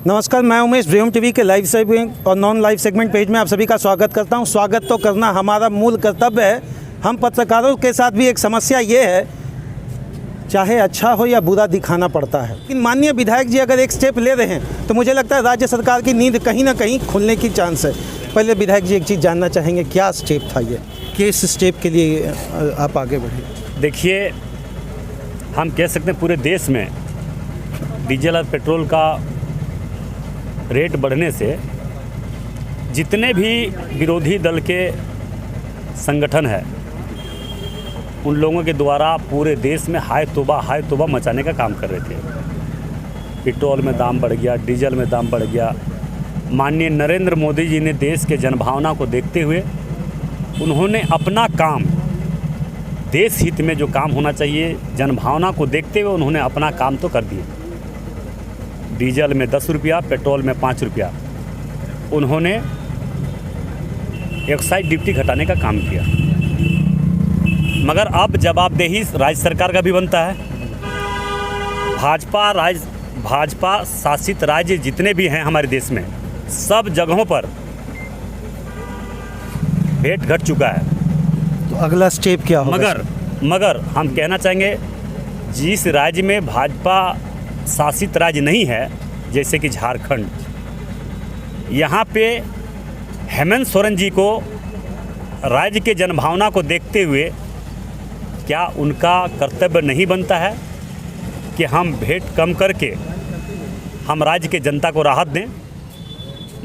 नमस्कार, मैं Umesh dream TV के लाइव सेगमेंट और नॉन लाइव सेगमेंट पेज में आप सभी का स्वागत करता हूं। स्वागत तो करना हमारा मूल कर्तव्य है। हम पत्रकारों के साथ भी एक समस्या ये है, चाहे अच्छा हो या बुरा दिखाना पड़ता है। लेकिन माननीय विधायक जी अगर एक स्टेप ले रहे हैं तो मुझे लगता है राज्य सरकार की नींद कहीं ना कहीं खुलने की चांस है। पहले विधायक जी एक चीज़ जानना चाहेंगे, क्या स्टेप था ये, किस स्टेप के लिए आप आगे बढ़े? देखिए, हम कह सकते हैं पूरे देश में डीजल और पेट्रोल का रेट बढ़ने से जितने भी विरोधी दल के संगठन है उन लोगों के द्वारा पूरे देश में हाय तौबा मचाने का काम कर रहे थे। पेट्रोल में दाम बढ़ गया, डीजल में दाम बढ़ गया। माननीय नरेंद्र मोदी जी ने देश के जनभावना को देखते हुए उन्होंने अपना काम, देश हित में जो काम होना चाहिए, जनभावना को देखते हुए उन्होंने अपना काम तो कर दिए। डीजल में 10 रुपया, पेट्रोल में 5 रुपया उन्होंने एक्साइज ड्यूटी घटाने का काम किया। मगर अब जवाबदेही राज्य सरकार का भी बनता है। भाजपा शासित राज्य जितने भी हैं हमारे देश में, सब जगहों पर रेट घट चुका है। तो अगला स्टेप क्या होगा? मगर हम कहना चाहेंगे, जिस राज्य में भाजपा शासित राज्य नहीं है, जैसे कि झारखंड, यहाँ पे हेमंत सोरेन जी को राज्य के जनभावना को देखते हुए क्या उनका कर्तव्य नहीं बनता है कि हम भेंट कम करके हम राज्य के जनता को राहत दें?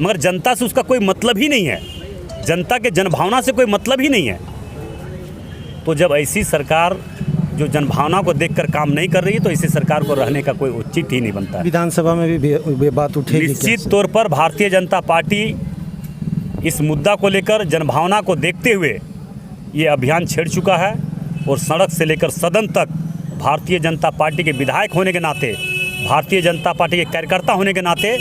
मगर जनता से उसका कोई मतलब ही नहीं है, जनता के जनभावना से कोई मतलब ही नहीं है। तो जब ऐसी सरकार जो जनभावना को देखकर काम नहीं कर रही है तो ऐसी सरकार को रहने का कोई उचित ही नहीं बनता है। विधानसभा में भी बात उठेगी निश्चित तौर पर भारतीय जनता पार्टी इस मुद्दा को लेकर जनभावना को देखते हुए ये अभियान छेड़ चुका है और सड़क से लेकर सदन तक भारतीय जनता पार्टी के विधायक होने के नाते, भारतीय जनता पार्टी के कार्यकर्ता होने के नाते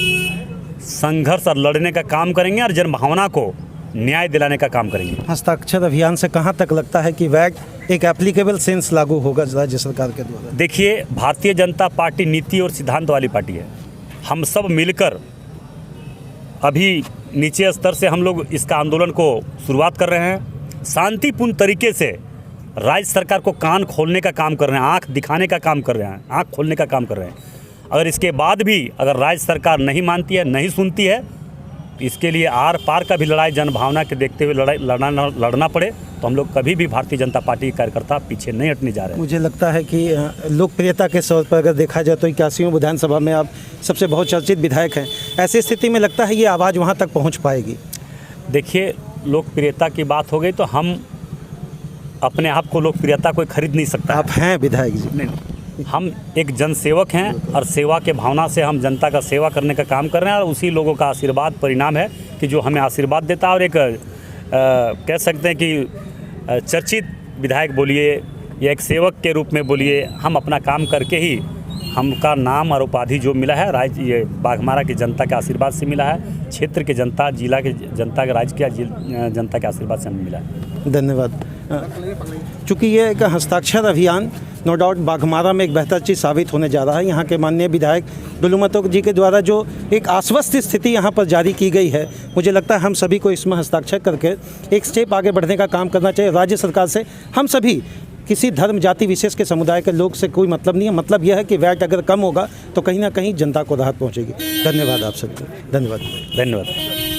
संघर्ष और लड़ने का काम करेंगे और जनभावना को न्याय दिलाने का काम करेंगे। हस्ताक्षर अभियान से कहां तक लगता है कि वैट एक एप्लीकेबल सेंस लागू होगा राज्य सरकार के द्वारा? देखिए, भारतीय जनता पार्टी नीति और सिद्धांत वाली पार्टी है। हम सब मिलकर अभी नीचे स्तर से हम लोग इसका आंदोलन को शुरुआत कर रहे हैं। शांतिपूर्ण तरीके से राज्य सरकार को कान खोलने का काम कर रहे हैं, आंख दिखाने का काम कर रहे हैं, आंख खोलने का काम कर रहे हैं। अगर इसके बाद भी अगर राज्य सरकार नहीं मानती है, नहीं सुनती है, इसके लिए आर पार का भी लड़ाई जनभावना के देखते हुए लड़ना पड़े तो हम लोग कभी भी भारतीय जनता पार्टी के कार्यकर्ता पीछे नहीं हटने जा रहे हैं। मुझे लगता है कि लोकप्रियता के तौर पर अगर देखा जाए तो 81वीं विधानसभा में आप सबसे बहुचर्चित विधायक हैं। ऐसी स्थिति में लगता है ये आवाज़ वहाँ तक पहुँच पाएगी? देखिए, लोकप्रियता की बात हो गई तो हम अपने आप को लोकप्रियता कोई खरीद नहीं सकता। आप हैं विधायक जी? नहीं, हम एक जनसेवक हैं और सेवा के भावना से हम जनता का सेवा करने का काम कर रहे हैं और उसी लोगों का आशीर्वाद परिणाम है कि जो हमें आशीर्वाद देता है। और एक कह सकते हैं कि चर्चित विधायक बोलिए या एक सेवक के रूप में बोलिए, हम अपना काम करके ही हमका नाम और उपाधि जो मिला है राज्य ये बाघमारा की जनता के आशीर्वाद से मिला है, क्षेत्र के जनता, जिला के जनता के, राज्य के जनता के आशीर्वाद से हमें मिला है। धन्यवाद। चूँकि ये एक हस्ताक्षर अभियान नो डाउट बाघमारा में एक बेहतर चीज़ साबित होने जा रहा है। यहाँ के माननीय विधायक डुलुमतो जी के द्वारा जो एक आश्वस्त स्थिति यहाँ पर जारी की गई है, मुझे लगता है हम सभी को इसमें हस्ताक्षर करके एक स्टेप आगे बढ़ने का काम करना चाहिए। राज्य सरकार से हम सभी, किसी धर्म जाति विशेष के समुदाय के लोग से कोई मतलब नहीं है। मतलब यह है कि वैट अगर कम होगा तो कहीं ना कहीं जनता को राहत पहुँचेगी। धन्यवाद आप सबको। धन्यवाद।